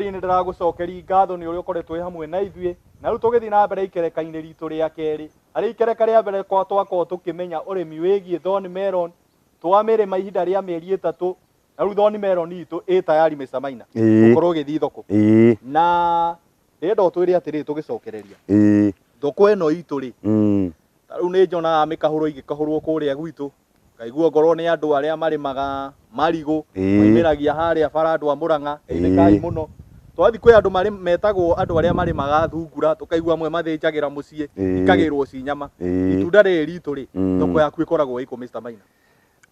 Ngai nĩ ndĩragũcokeria ngatho nĩ ũrĩa ũkoretwo twĩ hamwe na ithuĩ na rĩu tũgĩthiĩ na mbere ikereka-inĩ ritũ rĩa kerĩ arĩ ikereka rĩa mbere twakorwo tũkĩmenya ũrĩmi wĩgiĩ thorn melon twamĩrĩma ihinda rĩa mĩeri 3 na rĩu thorn melon itũ tayari Mr. Maina gũkorwo ũgĩthiĩ thoko na ndĩrenda ũtwĩre atĩrĩ tũgĩcokereria thoko ĩno itũ rĩ rĩu nĩ nyonaga mĩkahũro igĩkahũrwo kũrĩa gwitũ ngaigua ngorwo nĩ andũ arĩa marĩmaga marigũ moimĩragia harĩa bara andũ a Mũrang'a ĩnĩkai mũno twathi kwĩ andũ metagwo andũ arĩa marĩmaga thungura tũkaigua amwe mathĩnjagĩra mũciĩ ikagĩrwo ci nyama itunda rĩrĩ ritũ rĩ thoko yaku ĩkoragwo ĩkũ Mr. Maina?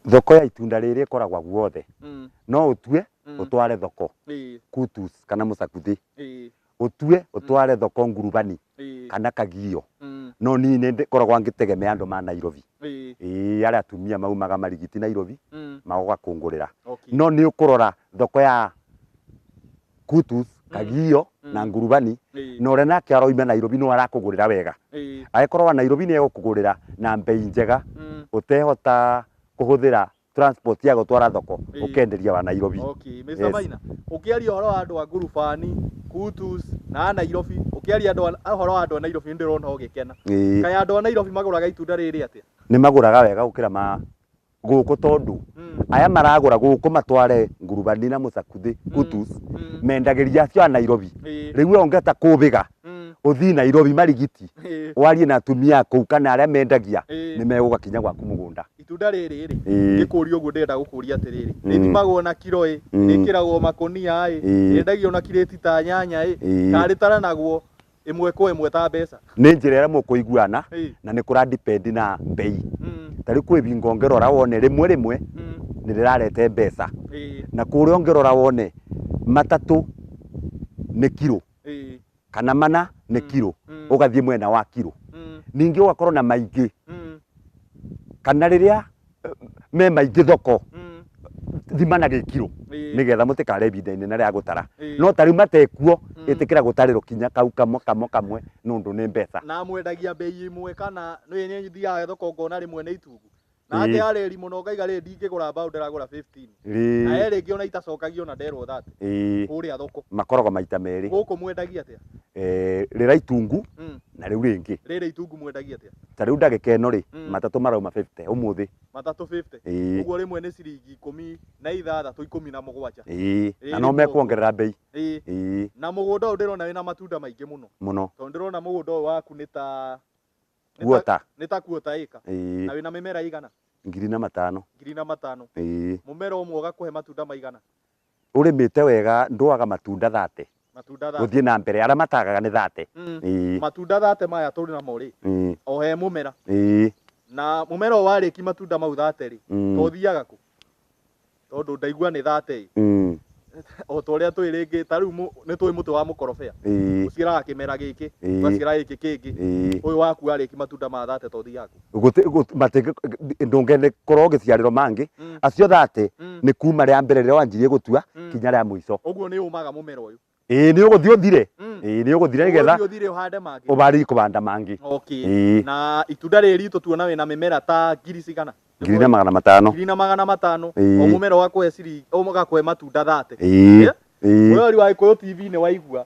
Thoko ya itunda rĩrĩ ĩkoragwo guothe no ũtue ũtware thoko Kutus kana Mũsakuthi ũtue ũtware thoko Ngurubani kana Kagio no niĩ nĩ ngoragwo ngĩtegemea andũ ma Nairobi arĩa atumia maumaga marigiti Nairobi magoka kũngũrĩra no nĩ ũkũrora thoko ya Kutus Kagio na Ngurubani na ũrĩa nake aroima Nairobi no arakũgũrĩra wega agĩkorwo wa Nairobi nĩ egũkũgũrĩra na mbei njega ũtehota kũhũthĩra transport ya gũtwara thoko ũkenderia wa Nairobi. Okay, Mr. Maina ũkĩaria ũhoro wa andũ a Ngurubani Kutus na Nairobi ũkĩaria ũhoro wa andũ a Nairobi ndĩrona ũgĩkena kaĩ andũ a Nairobi magũraga itunda rĩrĩ atĩa? Nĩ magũraga wega gũkĩra ma gũkũ tondũ aya maragũra gũkũ matware Ngurubani na Mũsakuthi Kutus mendagĩria acio a Nairobi rĩu ongeta kũbĩga ũthi Nairobi marigiti warie na atumia kũu kana arĩa mendagia nĩ megũka kinya gwaku mũgũnda. Itunda rĩrĩ gĩkũria ũguo ndĩrenda gũkũria atĩrĩrĩ rĩthimagwo na kiro rĩkĩragwo makũnia rĩendagio na kirĩti ta nyanya kana rĩtaranagwo ĩmwe kwa ĩmwe ta mbeca? Nĩ njĩra ĩrĩa mũkũiguana na nĩ kũra depend na mbei tarĩ kwĩ bingo ngerora wone rĩmwe nĩ rĩrarete mbeca na kũrĩa ongerora wone matatũ nĩ kiro kana mana nĩ kiro ũgathiĩ mwena wa kiro ningĩ ũgakorwo na maingĩ kana rĩrĩa me maingĩ thoko thimana gĩkiro nĩgetha mũtikare ibinda inene rĩa gũtara no tarĩ matekuo ĩtĩkĩra gũtarĩrwo kinya kau kamwe nũndũ nĩ mbeca na mwendagia bei imwe kana nĩ thiaga thoko ngona rĩmwe nĩ itungu na ngĩ areri mũno ngaiga rĩ ndingĩgũra mbaũ ndĩragũra 15 na yerĩ ngĩ ona itacokagio na nderwo 30 kũrĩa thoko makoragwo maita merĩ gũkũ mwendagia atĩa? Rĩra itungu na rĩu rĩngĩ rĩrĩ itungu mwendagia atĩa? Ta rĩu ndagĩka ĩno rĩ matatũ marauma 50 ũmũthĩ matatũ 50 ũguo rĩmwe nĩ ciringi 16 17 na no mekuongerera bei na mũgũnda ũyũ ndĩrona wĩna matunda maingĩ mũno tondũ ndĩrona mũgũnda ũyũ waku nĩ ta kuota ĩka na wĩna mĩmera igana? 5,000 5,000 mũmera ũmwe ũgakũhe matunda maigana? Ũrĩmĩte wega ndũaga matunda 30 gũthiĩ na mbere arĩa matagaga nĩ 30 matunda 30 maya tũrĩ namo rĩ o he mũmera na mũmera ũyũ warĩki matunda mau 30 rĩ tũthiaga kũ tondũ ndaigua nĩ 30 o ta ũrĩa twĩ rĩngĩ ta rĩu nĩ tũĩ mũtĩ wa mũkorobea ũciaraga kĩmera gĩkĩ ũgaciara gĩkĩ kĩngĩ ũyũ waku warĩki matunda ma 30 tũthiaga kũ ndũngĩkorwo ũgĩciarĩrwo mangĩ acio 30 nĩ kuma rĩa mbere rĩrĩa wanjirie gũtua kinya rĩa mũico ũguo nĩ ũmaga mũmera ũyũ nĩ ũgũthiĩ ũthire nĩ ũgũthire nĩgetha ũbari kũbanda mangĩ. Na itunda rĩrĩ ritũ tuona wĩna mĩmera ta ngiri cigana? 2,500 2,500 o mũmera ũgakũhe ciringi ũgakũhe matunda 30 Mweri wa Gĩkũyũ TV nĩ waigua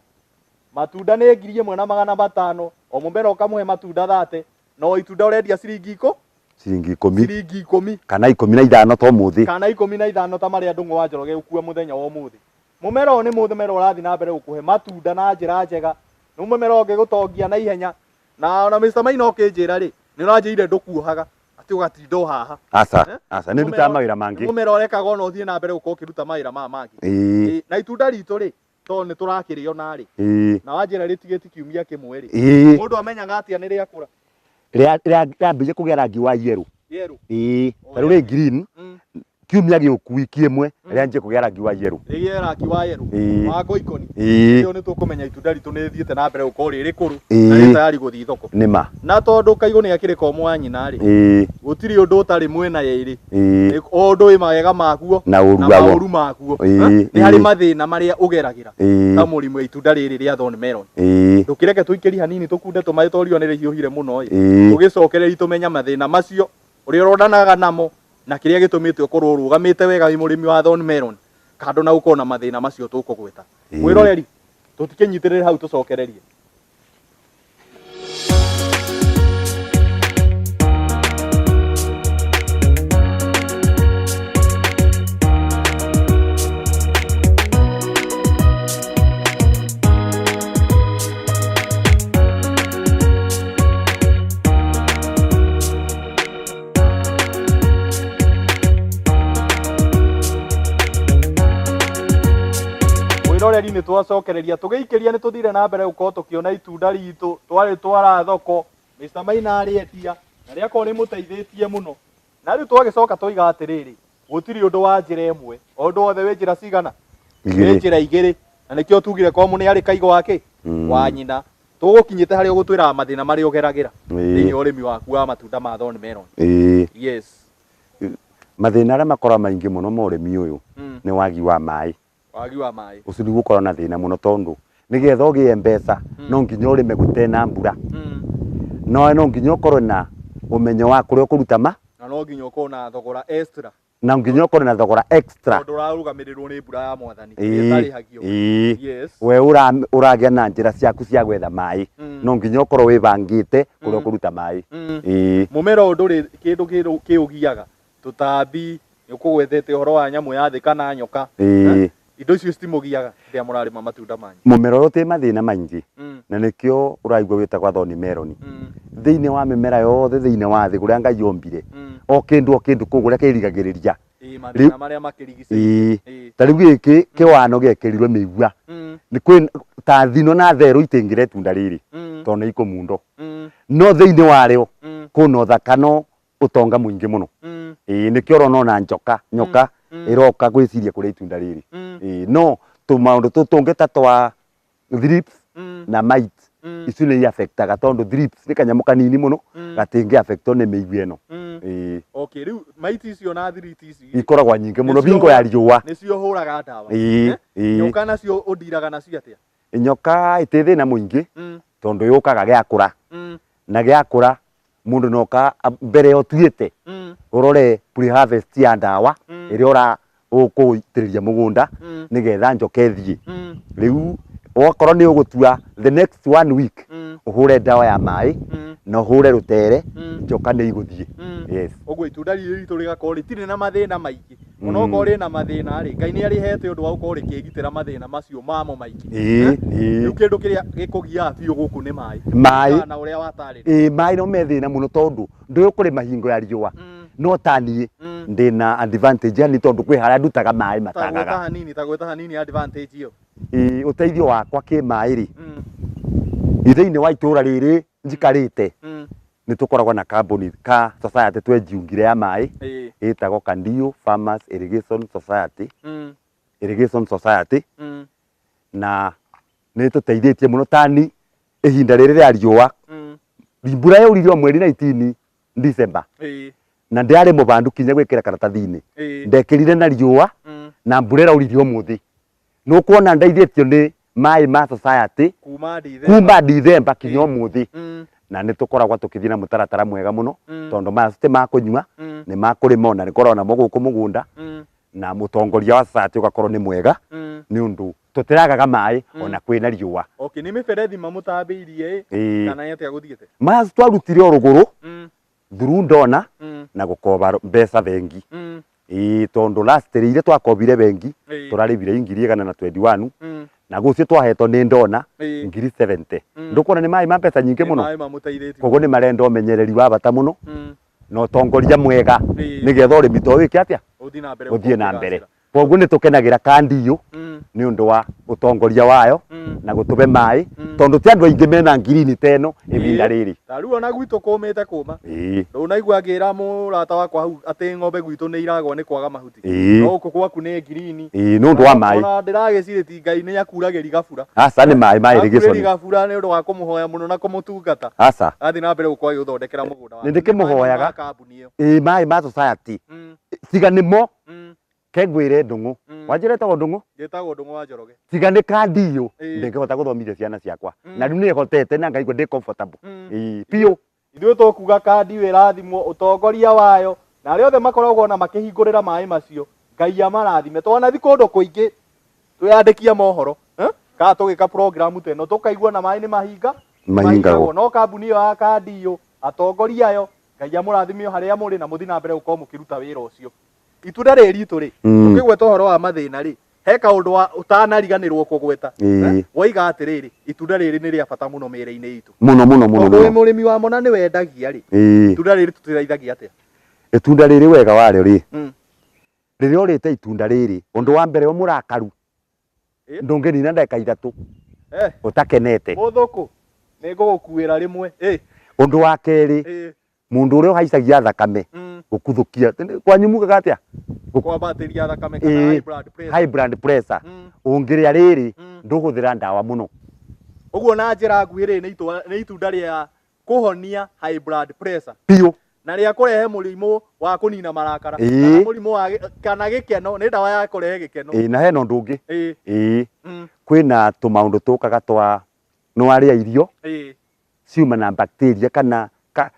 matunda nĩ 1,500 o mũmera ũkamũhe matunda 30 no itunda ũrendia ciringi iko? Ciringi 10 ciringi 10 kana 15 to mũthĩ kana 15 ta marĩa ndũng'ũ wa Njoroge ũkua mũthenya wa ũmũthĩ. Mũmera ũyũ nĩ mũmera ũrathi na mbere gũkũhe matunda na njĩra njega nĩ mũmera ũngĩgũtongia na ihenya na ona Mr. Maina ũkĩnjĩra rĩ nĩ ũranjĩire ndũkuohaga atĩ ũgatinda o haha aca nĩ ndutaga mawĩra mangĩ mũmera ũrekaga ona ũthiĩ na mbere gũkorwo ũkĩruta mawĩra maya mangĩ na itunda ritũ rĩ tondũ nĩ tũrakĩrĩo narĩ na wanjĩra rĩtigĩti kiumia kĩmwe rĩ mũndũ amenyaga atĩa nĩ rĩakũra rĩambĩrĩrie kũgĩa rangi wa yerũ ta rĩu rĩ green kiumia gĩũku wiki ĩmwe rĩanjie kũgĩa rangi wa yerũ rangi wa yerũ wa ngoikoni nĩo nĩ tũkũmenya itunda ritũ nĩ rĩthiĩte na mbere gũkorwo rĩ rĩkũrũ na rĩ tayari gũthiĩ thoko nĩma na tondũ kaigũ nĩ akĩrĩ komũ wa nyina rĩ gũtirĩ ũndũ ũtarĩ mwena yerĩ o ũndũ wĩ mawega maguo na maũru maguo nĩ harĩ mathĩna marĩa ũgeragĩra ta mũrimũ wa itunda rĩrĩ rĩa thorn melon ndũkĩreke tũikĩri hanini tũkunde tũmaĩ twario nĩ rĩhiũhire mũno tũgĩcokereri tũmenya mathĩna macio ũrĩa ũrondanaga namo na kĩrĩa gĩtũmĩte ũkorwo ũrũgamĩte wega wĩ mũrĩmi wa thorn melon kando na gũkorwo na mathĩna macio tũkũgweta mwĩroreri tutikinyitirire hau tucokererie. Rori ni twacokereria tugiikeria ni tuthire na mbere gukorwo tukiona itunda ritu twari twara thoko Mr. Maina arietia na ria ko ni muteithĩtie muno na riu twagicoka twiga atiriri gutiri undu wa njira imwe undu othe wi njira cigana wi njira igiri na nikio tugire ko muni ari kaigo wake wa nyina tugukinyite hari ugutwira mathina mari ugeragira thini urimi waku wa matunda ma thorn melon. Yes, mathina aria makora maingi muno mo urimi uyu ni wagi wa mai. Wagi wa mai ucio niguo ukorwo na thina muno tondu nigetha ugie mbeca no nginya urime gutena mbura no nginya ukorwo na umenyo wa kuria ukuruta ma na no nginya ukorwo na thogora extra na nginya ukorwo na thogora extra tondu urarugamirirwo ni mbura ya mwathani itari hagio. Yes, we uragia na njira ciaku cia gwetha mai no nginya ukorwo wibangite kuria ukuruta mai. Mumera nduri kindu kiugiaga tutambi ukugwethete horo wa nyamu ya thika na nyoka indo icio citimugiaga ria murarima matunda manyu. Mumera uti mathina maingi na nikio uraigwa witagwa thorn melon thiini wa mimera yothe thiini wa thi kuria Ngai yombire o kindu kuguria kirigagiriria mathina maria makirigicĩirie. Ta riu giki kiwano gekirirwe migua ni kwi ta thino na thero itingire tunda riri tondu ikumundo no thiini wario kuna uthaka no utonga mwingi muno. Nikio urona nyoka iroka gwiciria kuria itunda riri. No tumaundu tutungi ta twa thrips na mites icio ni affectaga tondu thrips ni kanyamu kanini muno gatingi affectwo ni migua ino. Okay, riu mites icio na thrips icio ikoragwa nyingi muno bingo ya riua nicio huraga ndawa. Nyoka nacio undiraga nacio atia? Nyoka iti thina muingi tondu yukaga giakura na giakura mundu noka mbere otuite urore pre-harvest ya ndawa iria ura ukuitiriria mugunda nigetha njoka ethie. Riu okorwo ni ugutua the next 1 week uhure ndawa ya mai na uhure rutere njoka ni iguthie. Yes, uguo itunda riri ritu rigakorwo ritire na mathina maingi muno ngori na mathina ri Ngai ni ari hete undu wa gukorwo rikigitira mathina macio mamo maingi. Riu kindu kiria gikugia biu guku ni mai na uria watarire mai no methina muno tondu ndu kuri mahingo ya riua no tanie ndina advantage ani tondu kwi haria ndutaga mai matagaga tagweta hanini advantage iyo. Uteithio wakwa ki mai ri ithiini wa itura riri njikarite ni tukoragwa na company ka society twejiungire ya mai itagwo Kandio Farmers Irrigation Society na ni tuteithĩtie muno tani ihinda riri ria riua mbura yauririo mweri 19 December na ndiari mubandu kinya gwikira karatathini ndekirire na riua na mbura irauririo muthi no kuona ndeithĩtio ni mai ma society kuma December kinya muthi na ni tukoragwa tukithie na mutaratara mwega muno tondu ma sti ma kunywa ni ma kurima na ni korona mo guku mugunda na mutongoria wa society ugakorwo ni mwega ni undu tutiragaga mai ona kwina riua. Okay, ni miberethi mamutambiirie kana yatia guthiete ma twarutire oruguru through ndona na gukoba mbeca bengi tondu last year ile twakobire bengi turaribire ingiri 121 na gucio twahetwo ni ndona ngiri 70 ndukona ni mai ma mbeca nyingi muno koguo ni marenda umenyereri wa bata muno no tongoria mwega nigetha urimi to wiki atia uthie na mbere. Koguo ni tukenagira Kandio ni undu wa utongoria wayo na gutube mai tondu ti andu aingi mena ngirini teno ibinda riri taru ona gwitu kumite kuma ndo naigua ngira murata wakwa hau ati ng'ombe gwitu ni iragwa ni kwaga mahuti no gwaku ni ngirini ni undu wa mai ona ndiragiciriti Ngai ni akuragiri gabura asa ni mai irrigation gabura ni undu wa kumuhoya muno na kumutungata asa athi na mbere gukwa guthondekera mugunda wa ndikimuhoyaga mai ma society tiga nimo kegwire ndungu wanjire tago ndungu wa Njoroge tiga ni Kandio ndingehota guthomithia ciana ciakwa na riu ni hotete na ngaigua ndi comfortable pio ithuĩ tukuga Kandio irathimwo utongoria wayo na arĩa othe makoragwo na makihingurira mai macio Ngai amarathime twana thi kundu kuingi twiyandikia mohoro ka tugika program teno tukaigua na mai ni mahinga no kambuni yo ya Kandiyo atongoria yo Ngai amurathimio haria muri na muthi na mbere uko mukiruta wira ucio itunda riri turi tukigweta horo wa mathina ri he kaundu utanariganirwo kugweta waiga atiriri itunda riri ni ria bata muno mere-ini itu muno we murimi wa mona ni wendagia ri itunda riri tutiraithagia atia itunda riri wega wario ri riri orite itunda riri undu wa mbere murakaru ndungenina ndeka 3 utakenete muthuku ni ngugukuira rimwe undu wa keri mundu uria haicagia thakame gukuthukia kwanyu mugaga atia kwambatiria thakame kana high blood pressure ungiria riri nduguthira ndawa muno uguo na njira nguhiri ni itunda ria kuhonia high blood pressure piu na ria kurehe murimu wa kunina marakara kana murimu wa kana gikeno ni ndawa ya kurehe gikeno na he no ndungi kwina tumaundu tukaga twa no aria irio ciuma na bacteria kana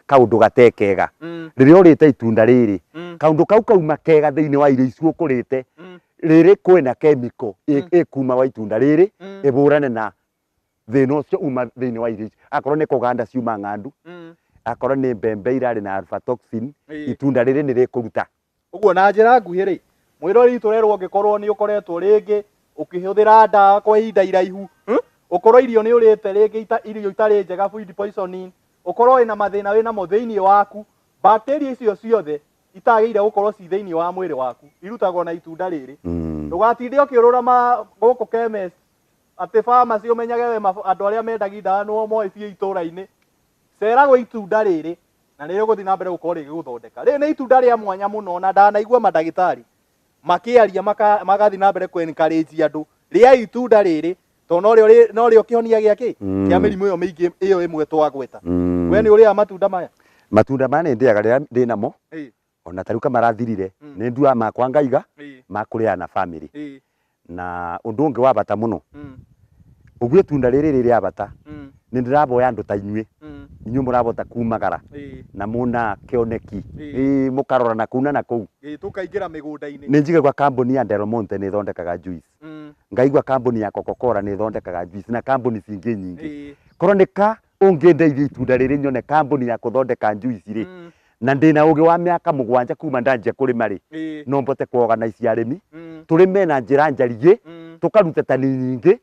kaundu gatekega riria urite itunda riri kaundu kau kauma kega thiini wa irio icio ukurite riri kwina chemical ikuma wa itunda riri iburane na thina ucio uma thiini wa irio akorwo ni kuganda ciuma ng'andu akorwo ni mbembe irari na aflatoxin itunda riri ni rikuruta uguo na njira nguhi ri mwiro ritu rerwo ngikorwo ni ukoretwo ringi ukihuthira ndawa kwa ihinda iraihu ukorwo irio ni urite ringi irio itari njega food poisoning ukorwo ina mathina wina mo thiini waku bacteria icio ciothe itageire gukorwo ci thiini wa mwiri waku irutagwo na itunda riri ndugatinde ukiurura guku chemist ati pharmacy umenyage we andu aria mendagia ndawa no moe biũ itura-ini ceragwo itunda riri na nĩ rĩgũthiĩ na mbere gũkorwo rĩgĩgũthondeka rĩrĩ nĩ itunda rĩa mwanya mũno na ndanaigua mandagĩtarĩ makĩaria magathiĩ na mbere kũ-encourage andũ rĩa itunda rĩrĩ to no rĩo kĩhonia gĩakĩ kĩa mĩrimũ ĩyo mĩingĩ ĩyo ĩmwe twagweta we nĩ ũrĩaga matunda maya nĩ ndĩaga rĩrĩa ndĩ namo ona tarĩu kamarathirire nĩ nduaga makwa ngaiga makũrĩaga na family na ũndũ ũngĩ wa bata mũno ũguo itunda rĩrĩ rĩrĩa bata nĩ ndĩraboya andũ ta inyuĩ inyuĩ mũrabota kumagara na muna kĩoneki mũkarora na kũu na kũu tũkaingĩra mĩgũnda-inĩ nĩ njigagwa kambuni ya Del Monte nĩ ĩthondekaga juice ngaigua kambuni ya Coca-Cola nĩ ĩthondekaga juice na kambuni cingĩ nyingĩ korwo nĩ ka ũngĩndeithia itunda rĩrĩ nyone kambuni ya gũthondeka juice rĩ na ndĩna ũgĩ wa mĩaka 7 kuma ndanjia kũrĩma rĩ no mbote kuorganize arĩmi tũrĩme na njĩra njariĩ tukaruta tani nyingĩ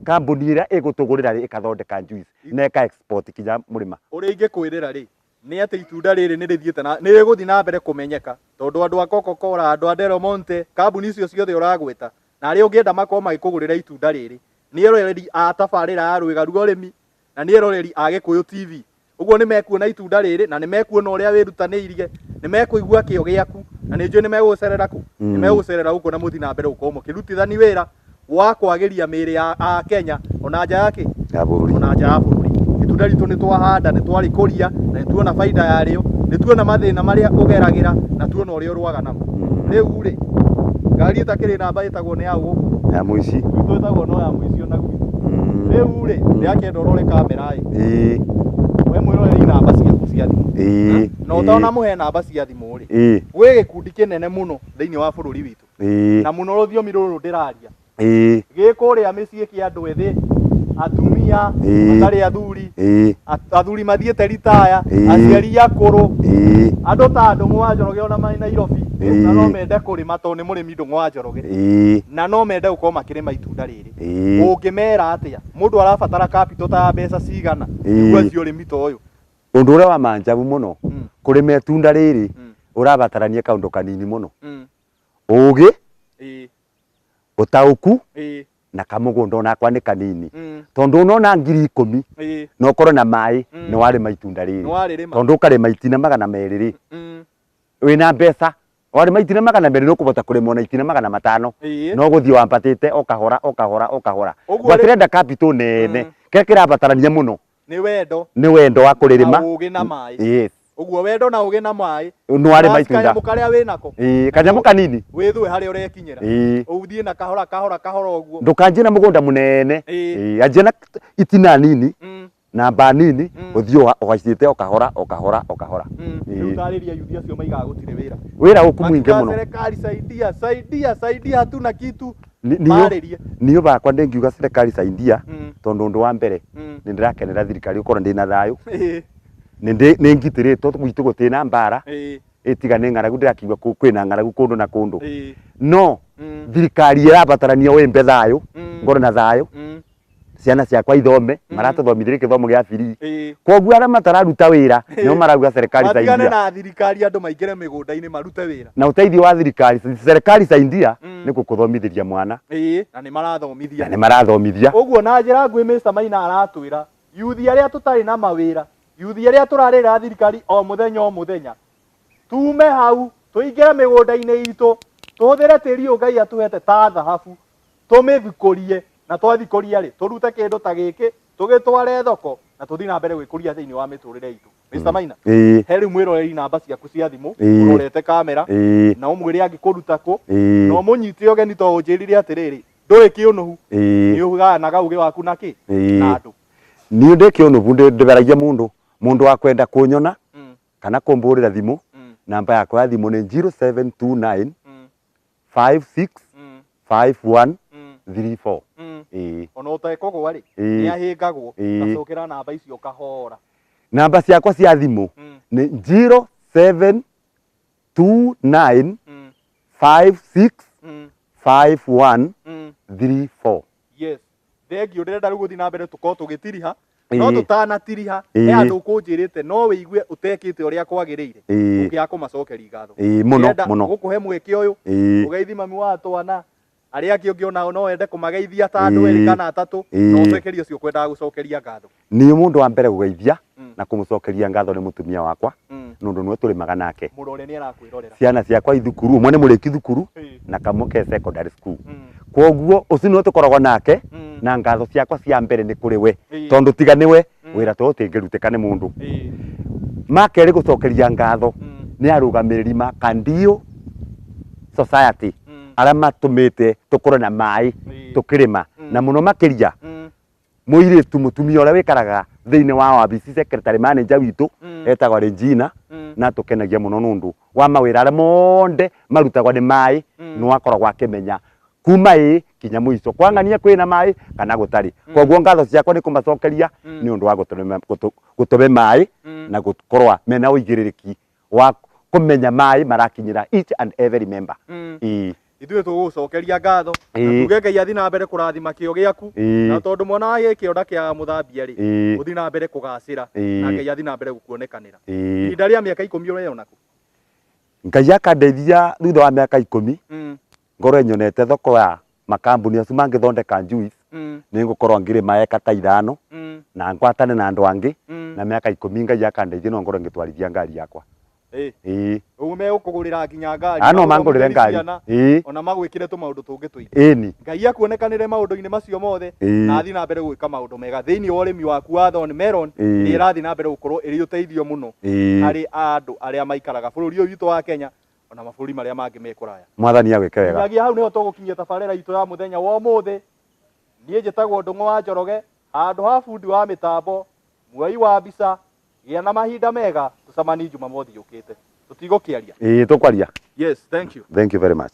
kambuni ĩrĩa ĩgũtũgũrĩra rĩ ĩkathondeka juice na ĩka export kinya mũrĩma ũrĩa ingĩkwĩrĩra rĩ nĩ atĩ itunda rĩrĩ nĩ rĩthiĩte na nĩ rĩgũthiĩ na mbere kũmenyeka tondũ andũ a Coca-Cola andũ a Del Monte kambuni icio ciothe ũragweta na arĩa ũngĩenda makorwo magĩkũgũrĩra itunda rĩrĩ nĩ eroreri a tabarĩra ya Rwĩga rwa ũrĩmi na nĩ eroreri a Gĩkũyũ TV uguo nĩ mekuona itunda rĩrĩ na nĩ mekuona ũrĩa wĩrutanĩirie nĩ mekũigua kĩo gĩaku na nĩ njũĩ nĩ megũgũcerera kũ nĩ megũgũcerera gũkũ na mũthi na mbere gũkorwo mũkĩrutithani wĩra wa kwagĩria mĩĩrĩ ya Kenya ona nja yake ona nja ya bũrũri itunda ritũ nĩ twahanda nĩ twarĩkũria na nĩ tuona baida yarĩo nĩ tuona mathĩna marĩa ũgeragĩra na tuona ũrĩa ũrũaga namo rĩu rĩ ngari ĩtakĩrĩ namba ĩtagwo nĩ ya gũkũ ya mũici gwitũ ĩtagwo no ya mũici ona gwitũ rĩu rĩ ndĩakĩenda ũrore kamera we mwĩroreri namba ciaku cia thimũ na ũtona mũhe namba cia thimũ rĩ gwĩ gĩkundi kĩnene mũno thĩinĩ wa bũrũri witũ na mũno rũthiomi rũrũ ndĩraria gĩkũrĩa mĩciĩ kĩa andũ ethĩ atumia matarĩ athuri athuri mathiĩte ritaya aciari akũrũ andũ ta Ndũng'ũ wa Njoroge ona marĩ Nairobi na no mende kũrĩma tondũ nĩ mũrĩmi Ndũng'ũ wa Njoroge na no mende gũkorwo makĩrĩma itunda rĩrĩ ũngĩmera atĩa mũndũ arabatara capital ta mbeca cigana nĩguo anjie ũrĩmi ta ũyũ ũndũ ũrĩa wa manjabu mũno kũrĩma itunda rĩrĩ ũrabatarania kaũndũ kanini mũno ũgĩ ũtaũku na kamũgũnda onakwa nĩ kanini tondũ ũnona 10,000 no ũkorwo na maĩ nĩ warĩma itunda rĩrĩ tondũ ũkarĩma itina 200 rĩ wĩna mbeca warĩma itina 200 nĩ ũkũbota kũrĩma ona itina 500 no gũthiĩ wambatĩte okahora gwatirenda capital nene kĩrĩa kĩrabatarania mũno nĩ wendo wa kũrĩrĩma na ũgĩ na maĩ uguo wendo na ũgĩ na maĩ no arĩma itunda kanyamũ karĩa wĩnako kanyamũ kanini wĩthũe harĩa ũrekinyĩra ũthiĩ na kahora ũguo ndũkanjie na mũgũnda mũnene anjia na itina nini na mba nini ũthiĩ ũgaicĩte okahora rĩu tarĩria yuthi acio maigaga gũtirĩ wĩra ũkũ mũingĩ mũno serikali saidia hatuna kitu niyo bakwa ndengiuga serikali saidia tondu ndu wa mbere ni ndirakenera thirikari ukora ndina thayu ni ngitiritwo gwitu gutina mbara itigane ng'aragu ndirakiuga kwina ng'aragu kundu na kundu no thirikari irabatarania wembe thayu ngoro na thayu ciana ciakwa ithome maratuthomithia githomo gia free koguo aria matararuta wira no marauga serikali saidia matigane na thirikari andu maingire migunda-ini marute wira na uteithio wa thirikari serikali saidia ni gukuthomithiria mwana na ni marathomithia uguo na njira ngui Mr. Maina aratwira yuthi aria tutari na mawira yuthi aria turarira thirikari o muthenya tume hau tuingire migunda-ini itu tuhuthire tiri Ngai atuhete ta thahabu tumithikurie na twathikuria ri turute kindu ta giki tugitware thoko na tuthii na mbere gwikuria thiini wa miturire itu Mr. Maina heri mwiroreri namba ciaku cia thimu urorete kamera na umwire angikuruta ku no munyite ogeni to unjirire atiriri nduri kiunuhu ni uganaga uge waku naki na andu ni ndi kiunuhu ndiberagia mundu wa kwenda kunyona kana kumburira thimu namba yakwa ya thimu ni 0729 56 5134 ona utekogwa ri ni ahingagwo gacokera namba icio kahora namba ciakwa cia thimu ni 0729 56 5134 yes thengio ndirenda riu guthi na mbere tuko tugitiriha no tutanatiriha he andu kunjirite no wiigue utekite uria kwagirire ukia kumacokeria ngatho muno gukuhe mweke uyu ugeithi mami wa twana aria angi ungiona no wende kumageithia ta andu eri kana atatu no ucokerie ucio kwendaga gucokeria ngatho ni mundu wa mbere kugeithia na kumucokeria ngatho ni mutumia wakwa nundu niwe turimaga nake murore ni arakwirorera ciana ciakwa ithukuru umwe ni muriki thukuru na kamuke secondary school koguo ucio niwe tukoragwo nake na ngatho ciakwa cia mbere ni kuri we tondu tiga niwe wira tu utingirutika ni mundu makeri gucokeria ngatho ni arugamiriri ma Kandio Society aria matumite tukore na mai tukirima na muno makiria muiritu mutumia uria wikaraga thiini wa wabici secretary manager witu etagwa Regina na tukenagia muno nundu wa mawira aria monde marutagwa ni mai no akoragwa akimenya kuma kinya muico kwangania kwina mai kana gutari koguo ngatho ciakwa ni kumacokeria ni undu wa gutume mai na gukorwa mena uigiririki wa kumenya mai marakinyira each and every member ithuĩ tũgũcokeria ngatho na tuge Ngai athi na mbere kũrathima kĩo gĩaku na tondũ mwana wa gĩkĩonda kĩa mũthambia rĩ ũthi na mbere kũgacĩra na Ngai athi na mbere gũkuonekanĩra ihinda rĩa mĩaka 10 ũreyona kũ Ngai akandeithia thutha wa mĩaka 10 ngoro nyonete thoko ya makambuni acu mangĩthondeka juice nĩ ngũkorwo ngĩrĩma eka ta 5 na ngwatane na andũ angĩ na mĩaka 10 Ngai akandeithia no ngoro ngĩtwarithia ngari yakwa ume ukugurira nginya ngari ano mangurire ngari ona magwikire tu maundu tungi tuingi Ngai akuonekanire maundu-ini macio mothe na athi na mbere gwika maundu mega thiini wa urimi waku wa Thorn Melon ni irathi na mbere gukorwo iri uteithio muno hari andu aria maikaraga bururi uyu witu wa Kenya ona maburi maria mangi me kuraya mwathani agwike wega nginya hau niho tugukinyia tabarira itu ya muthenya wa umuthi nie njitagwo Ndung'u wa Njoroge andu ha fundi wa mitambo mwai wa mbica gia na mahinda mega tucamani Jumamothi yukite tutigũkĩaria tukwaria yes thank you very much